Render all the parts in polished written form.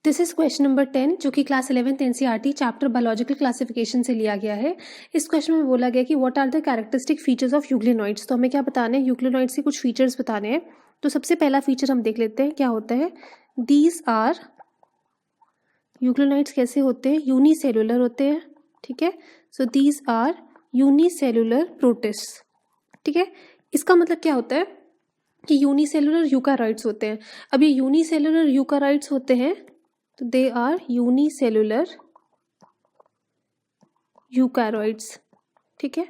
This is question number 10 जो कि class 11th NCERT chapter biological classification से लिया गया है। इस क्वेश्चन में बोला गया कि what are the characteristic features of euglenoids. तो हमें क्या बताना है, यूग्लिनॉइड्स के कुछ फीचर्स बताने हैं। तो सबसे पहला फीचर हम देख लेते हैं क्या होता है। दीज आर यूग्लिनॉइड्स कैसे होते हैं, यूनिसेलुलर होते हैं। ठीक है, so these are unicellular protist. ठीक है, इसका मतलब क्या होता है कि यूनिसेलुलर यूकाराइट्स होते हैं। अब ये यूनिसेलुलर यूकाराइट्स होते हैं तो दे आर यूनिसेलुलर यूकैरियोट्स। ठीक है,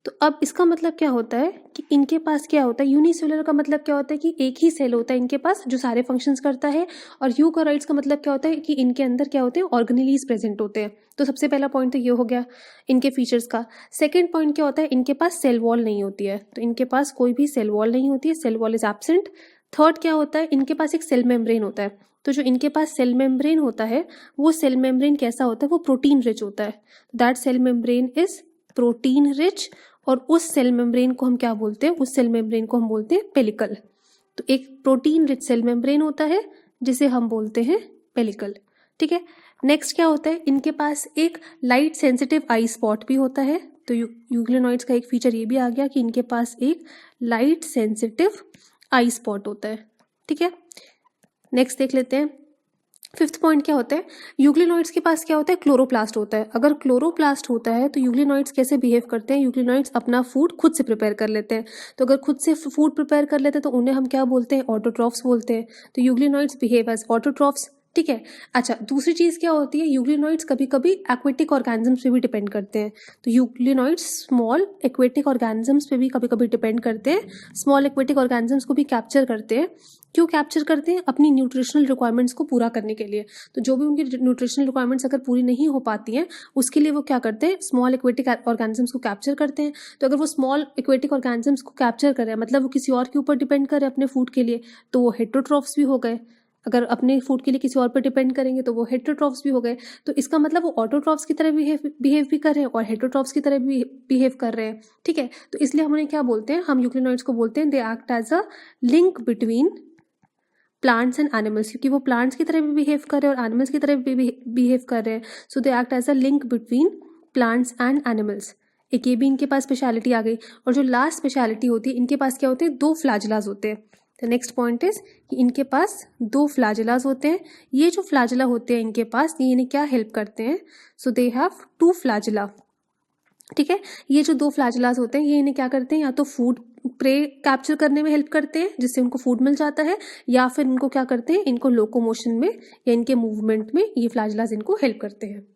तो अब इसका मतलब क्या होता है कि इनके पास क्या होता है, यूनिसेलुलर का मतलब क्या होता है कि एक ही सेल होता है इनके पास जो सारे फंक्शंस करता है, और यूकैरियोट्स का मतलब क्या होता है कि इनके अंदर क्या होते हैं, ऑर्गेनेलीज प्रेजेंट होते हैं। तो सबसे पहला पॉइंट तो ये हो गया इनके फीचर्स का। सेकेंड पॉइंट क्या होता है, इनके पास सेल वॉल नहीं होती है, तो इनके पास कोई भी सेल वॉल नहीं होती है, cell wall is absent. Third क्या होता है, इनके पास एक सेल मेम्ब्रेन होता है। तो जो इनके पास सेल मेम्ब्रेन होता है वो सेल मेम्ब्रेन कैसा होता है, वो प्रोटीन रिच होता है। That cell membrane is protein rich, और उस सेल मेम्ब्रेन को हम क्या बोलते हैं, उस सेल मेम्ब्रेन को हम बोलते हैं पेलिकल। तो एक प्रोटीन रिच सेल मेम्ब्रेन होता है जिसे हम बोलते हैं पेलिकल। ठीक है, नेक्स्ट क्या होता है, इनके पास एक लाइट सेंसिटिव आई स्पॉट भी होता है। तो यूग्लिनॉइड्स का एक फीचर ये भी आ गया कि इनके पास एक लाइट सेंसिटिव आई स्पॉट होता है। ठीक है, नेक्स्ट देख लेते हैं। फिफ्थ पॉइंट क्या होता है, यूग्लिनॉइड्स के पास क्या होता है, क्लोरोप्लास्ट होता है। अगर क्लोरोप्लास्ट होता है तो यूग्लिनॉइड्स कैसे बिहेव करते हैं, यूग्लिनॉइड्स अपना फूड खुद से प्रिपेयर कर लेते हैं। तो अगर खुद से फूड प्रिपेयर कर लेते हैं तो उन्हें हम क्या बोलते हैं, ऑटोट्रॉफ्स बोलते हैं। तो यूग्लिनॉइड्स बिहेव एज ऑटोट्रॉफ्स। ठीक है, अच्छा दूसरी चीज क्या होती है, यूग्लिनॉइड्स कभी कभी एक्वेटिक ऑर्गेनिजम्स पे भी डिपेंड करते हैं। तो यूग्लिनॉइड्स स्मॉल एक्वेटिक ऑर्गेनिजम्स पे भी कभी कभी डिपेंड करते हैं, स्मॉल एक्वेटिक ऑर्गेनिजम्स को भी कैप्चर करते हैं। क्यों कैप्चर करते हैं, अपनी न्यूट्रिशनल रिक्वायरमेंट्स को पूरा करने के लिए। तो जो भी उनकी न्यूट्रिशनल रिक्वायरमेंट्स अगर पूरी नहीं हो पाती हैं उसके लिए वो क्या करते हैं, स्मॉल एक्वेटिक ऑर्गेनिजम्स को कैप्चर करते हैं। तो अगर वो स्मॉल एक्वेटिक ऑर्गेनिजम्स को कैप्चर कर रहे हैं मतलब वो किसी और के ऊपर डिपेंड कर रहे हैं अपने फूड के लिए, तो वो हेटरोट्रॉफ्स भी हो गए। अगर अपने फूड के लिए किसी और पर डिपेंड करेंगे तो वो हेटरोट्रॉफ्स भी हो गए। तो इसका मतलब वो ऑटोट्रॉफ्स की तरह बिहेव भी कर रहे हैं और हेटरोट्रॉफ्स की तरह भी बिहेव कर रहे हैं। ठीक है, तो इसलिए हम उन्हें क्या बोलते हैं, हम यूग्लिनॉइड्स को बोलते हैं they act as a link between plants and animals, क्योंकि वो प्लांट्स की तरह भी बिहेव कर रहे हैं और एनिमल्स की तरह भी बिहेव कर रहे हैं। So they act as a link between plants and animals. एक ये भी इनके पास स्पेशलिटी आ गई। और जो लास्ट स्पेशलिटी होती है, इनके पास क्या होते हैं, दो फ्लैजिलाज होते हैं। द नेक्स्ट पॉइंट इज कि इनके पास दो फ्लैजिलाज होते हैं। ये जो फ्लैजिला होते हैं इनके पास, ये इन्हें क्या हेल्प करते हैं, so they have two flagella. ठीक है, ये जो दो फ्लैजिलास होते हैं ये इन्हें क्या करते हैं, या तो फूड प्रे कैप्चर करने में हेल्प करते हैं जिससे उनको फूड मिल जाता है, या फिर इनको क्या करते हैं, इनको लोकोमोशन में या इनके मूवमेंट में ये फ्लैजिलास इनको हेल्प करते हैं।